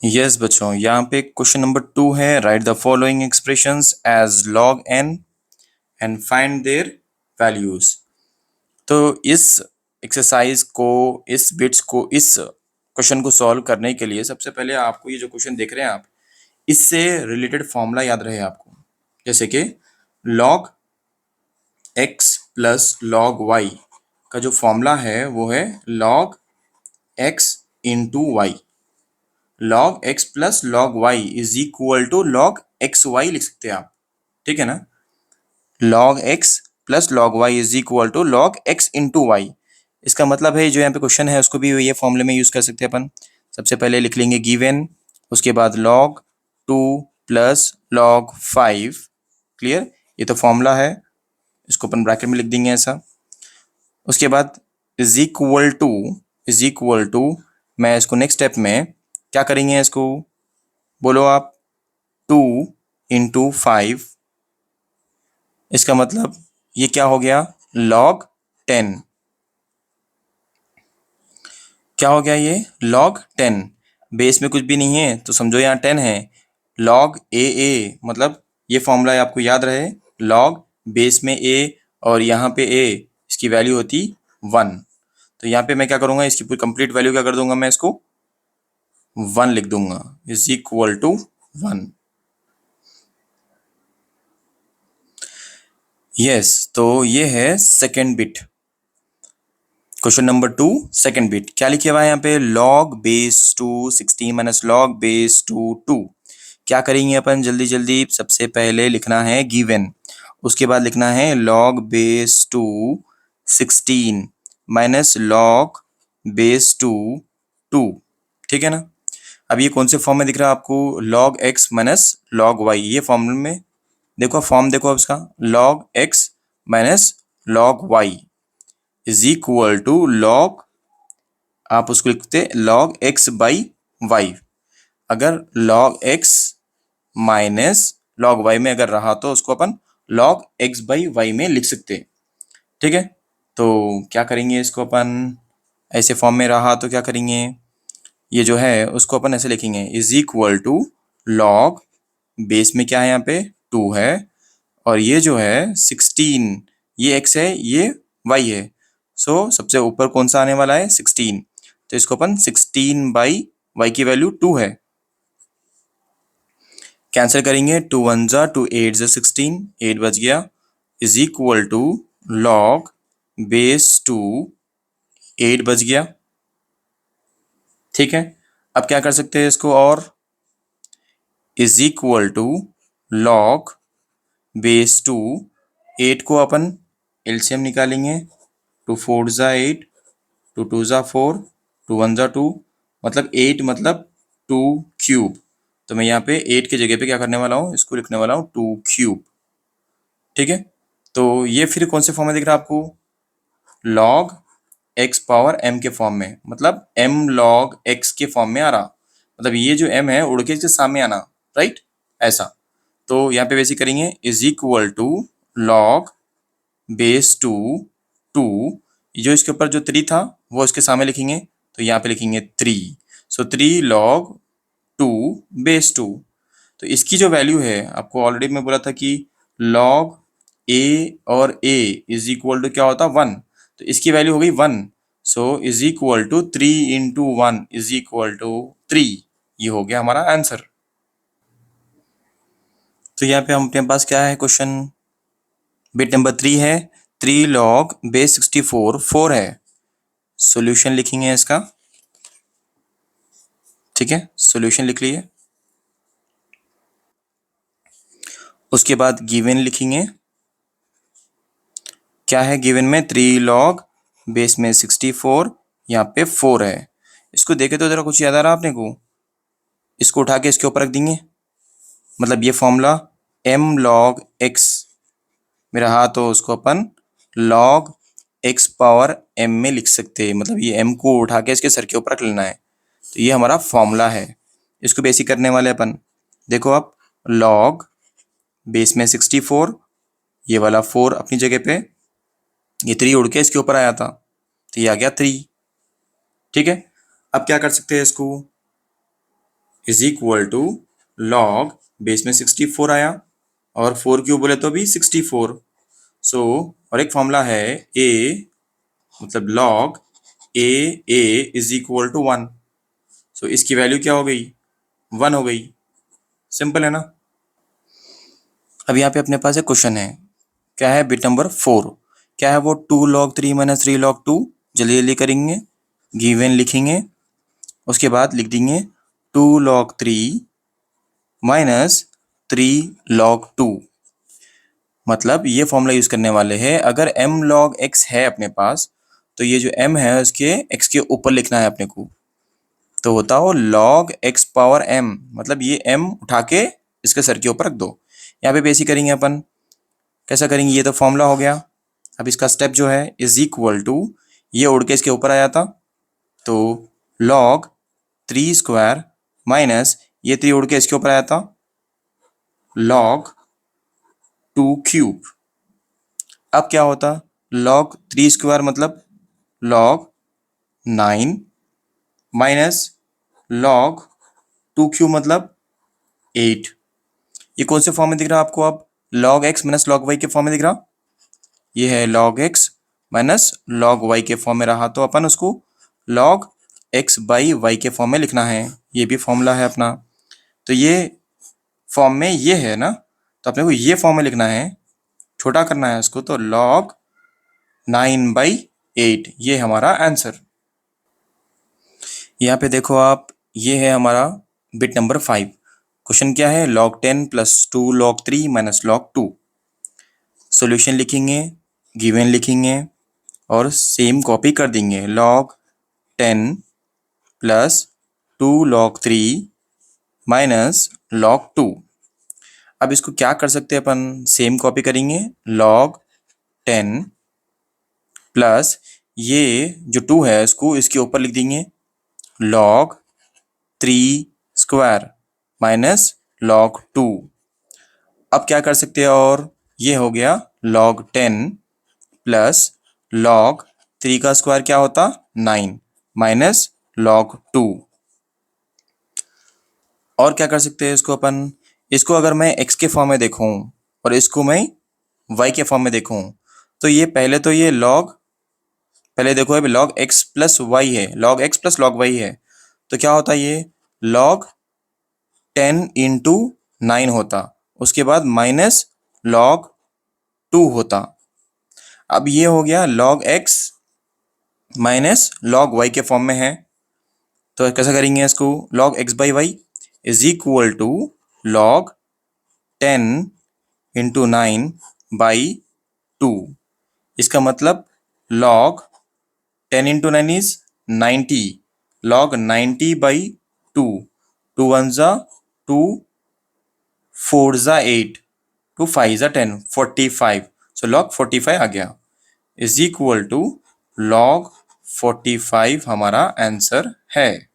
Yes बच्चों, यहाँ पे क्वेश्चन नंबर 2 है। Write the following expressions as log N and find their values. तो इस एक्सरसाइज को, इस बिट्स को, इस क्वेश्चन को सॉल्व करने के लिए सबसे पहले आपको ये जो क्वेश्चन देख रहे हैं आप, इससे रिलेटेड फॉर्मूला याद रहे आपको। जैसे कि log X plus log Y का जो फॉर्मूला है वो है log X into Y. Log X plus log Y is equal to log X Y लिख सकते हैं आप। ठीक है ना। Log X plus log Y is equal to log X into Y. इसका मतलब है जो यहाँ पे क्वेश्चन है उसको भी ये फॉर्मूले में यूज कर सकते हैं अपन। सबसे पहले लिख लेंगे गिवन, उसके बाद लॉग 2 प्लस लॉग 5। क्लियर, ये तो फॉर्मूला है, इसको अपन ब्रैकेट में लिख देंगे ऐसा। उसके बाद इज इक्वल टू मैं इसको नेक्स्ट स्टेप में क्या करेंगे, इसको बोलो आप, 2 इंटू 5। इसका मतलब ये क्या हो गया, लॉग 10। क्या हो गया ये, लॉग 10। बेस में कुछ भी नहीं है तो समझो यहाँ 10 है। लॉग ए मतलब ये फॉर्मूला आपको याद रहे, लॉग बेस में ए और यहाँ पे ए, इसकी वैल्यू होती 1। तो यहाँ पे मैं क्या करूँगा, इसकी पूरी कंप्लीट वैल्यू क्या कर दूंगा, मैं इसको 1 लिख दूंगा, इज इक्वल टू 1। यस, तो ये है second bit. Question number 2 second bit क्या लिखे हुआ है यहाँ पे, log base two 16 minus log base two 2। क्या करेंगे अपन, जल्दी जल्दी सबसे पहले लिखना है गिवन, उसके बाद लिखना है log base two 16 minus log base two 2। ठीक है ना। अब ये कौन से फॉर्म में दिख रहा है आपको, log X minus log Y. ये फॉर्म में देखो, फॉर्म देखो अब इसका, log X minus log Y is equal to log, आप उसको लिखते लॉग एक्स बाई वाई। अगर log X minus log Y में अगर रहा तो उसको अपन लॉग एक्स बाई वाई में लिख सकते हैं। ठीक है। तो क्या करेंगे, इसको अपन ऐसे फॉर्म में रहा तो क्या करेंगे, ये जो है उसको अपन ऐसे लिखेंगे, is equal to log base में क्या है यहाँ पे 2 है, और ये जो है 16, ये x है ये y है। सो सबसे ऊपर कौन सा आने वाला है, 16। तो इसको अपन 16 बाई y की वैल्यू 2 है, कैंसिल करेंगे, 2 वन जा 2 8 जा 16, 8 बच गया, is equal to log base two 8 बच गया। ठीक है। अब क्या कर सकते हैं इसको, और is equal to log base two 8 को अपन एलसीएम निकालेंगे, 2 4 जा 8, 2 2 जा 4, 2 1 जा 2, मतलब 8 मतलब 2 क्यूब। तो मैं यहाँ पे 8 की जगह पे क्या करने वाला हूँ, इसको लिखने वाला हूँ 2 क्यूब। ठीक है। तो ये फिर कौन से फॉर्म में दिख रहा है आपको, लॉग एक्स पावर एम के फॉर्म में, मतलब एम लॉग एक्स के फॉर्म में आ रहा, मतलब ये जो एम है उड़ के इसके सामने आना, राइट, ऐसा। तो यहाँ पे वैसे करेंगे, is equal to log base two 2, जो इसके ऊपर जो 3 था वो इसके सामने लिखेंगे, तो यहाँ पे लिखेंगे 3। सो 3 लॉग 2 बेस 2। तो इसकी जो वैल्यू है, आपको ऑलरेडी मैं बोला था कि लॉग ए और ए इज इक्वल टू क्या होता, 1। तो इसकी वैल्यू हो गई 1। So is equal to 3 into 1 is equal to 3। ये हो गया हमारा आंसर। तो यहाँ पे हम अपने पास क्या है क्वेश्चन, बिट नंबर 3 है, 3 लॉग बेस 64 4 है। सॉल्यूशन लिखेंगे इसका। ठीक है, सॉल्यूशन लिख लिए, उसके बाद गिवन लिखेंगे। क्या है गिवन में, 3 लॉग बेस में 64, यहाँ पे 4 है। इसको देखे तो जरा कुछ याद आ रहा आपने को, इसको उठा के इसके ऊपर रख देंगे, मतलब ये फॉर्मूला m log x में रहा तो उसको अपन log x पावर m में लिख सकते हैं, मतलब ये m को उठा के इसके सर के ऊपर रख लेना है। तो ये हमारा फॉर्मूला है, इसको बेसिक करने वाले अपन। देखो आप, log बेस में 64, ये वाला 4 अपनी जगह पे, ये 3 उड़ के इसके ऊपर आया था तो ये आ गया 3। ठीक है। अब क्या कर सकते हैं इसको, is equal to log base में 64 आया और 4 क्यूब बोले तो भी 64। सो और एक फॉर्मूला है ए मतलब log a a is equal to 1। So इसकी वैल्यू क्या हो गई? 1 हो गई। सिंपल है ना। अब यहाँ पे अपने पास एक क्वेश्चन है। क्या है? Bit number 4। क्या है वो? 2 log 3 माइनस 3 log 2। जल्दी जल्दी करेंगे। गिवन लिखेंगे, उसके बाद लिख देंगे 2 log 3 माइनस 3 log 2। मतलब ये फॉर्मूला यूज करने वाले हैं। अगर m log x है अपने पास, तो ये जो m है उसके x के ऊपर लिखना है अपने को। तो होता हो log x पावर m, मतलब ये m उठा के इसके सर के ऊपर रख दो। यहाँ पे बेसिक करेंगे अपन। कैसा करेंगे? ये तो फॉर्मूला हो गया। अब इसका स्टेप जो है इज इक्वल टू, ये उड़ के इसके ऊपर आया था तो log 3 स्क्वायर माइनस ये 3 उड़ के इसके ऊपर आया था log 2 क्यूब। अब क्या होता? log 3 स्क्वायर मतलब log 9 माइनस log 2 क्यूब मतलब 8। ये कौन से फॉर्म में दिख रहा है आपको? अब log x minus log y के फॉर्म में दिख रहा। ये है log x minus log y के फॉर्म में रहा, तो अपन उसको log x बाई y के फॉर्म में लिखना है। ये भी फॉर्मूला है अपना। तो ये फॉर्म में ये है ना, तो अपने को ये फॉर्म में लिखना है, छोटा करना है इसको, तो log 9/8 ये हमारा आंसर। यहाँ पे देखो आप, ये है हमारा बिट नंबर 5। क्वेश्चन क्या है? log 10 plus 2 log 3 minus log 2। Solution लिखेंगे, गिवन लिखेंगे और सेम कॉपी कर देंगे। log 10 plus 2 log 3 minus log 2। अब इसको क्या कर सकते हैं अपन? सेम कॉपी करेंगे। log 10 प्लस ये जो 2 है इसको इसके ऊपर लिख देंगे log 3 स्क्वायर माइनस log 2। अब क्या कर सकते हैं? और ये हो गया log 10 प्लस log 3 का स्क्वायर क्या होता? 9 माइनस log 2। और क्या कर सकते हैं इसको अपन? इसको अगर मैं x के फॉर्म में देखूं और इसको मैं y के फॉर्म में देखूं, तो ये पहले तो ये log, पहले देखो अभी log x प्लस वाई है, log x plus log y है, तो क्या होता? ये log 10 इंटू 9 होता, उसके बाद माइनस log 2 होता। अब ये हो गया log x minus log y के फॉर्म में है। तो कैसे करेंगे इसको? log x by y is equal to log 10 into 9 by 2। इसका मतलब log 10 into 9 is 90, log 90 by 2। 2 1 जा 2, 4 जा 8, 2 5 जा 10, 45। सो log 45 आ गया इज इक्वल टू log 45 हमारा आंसर है।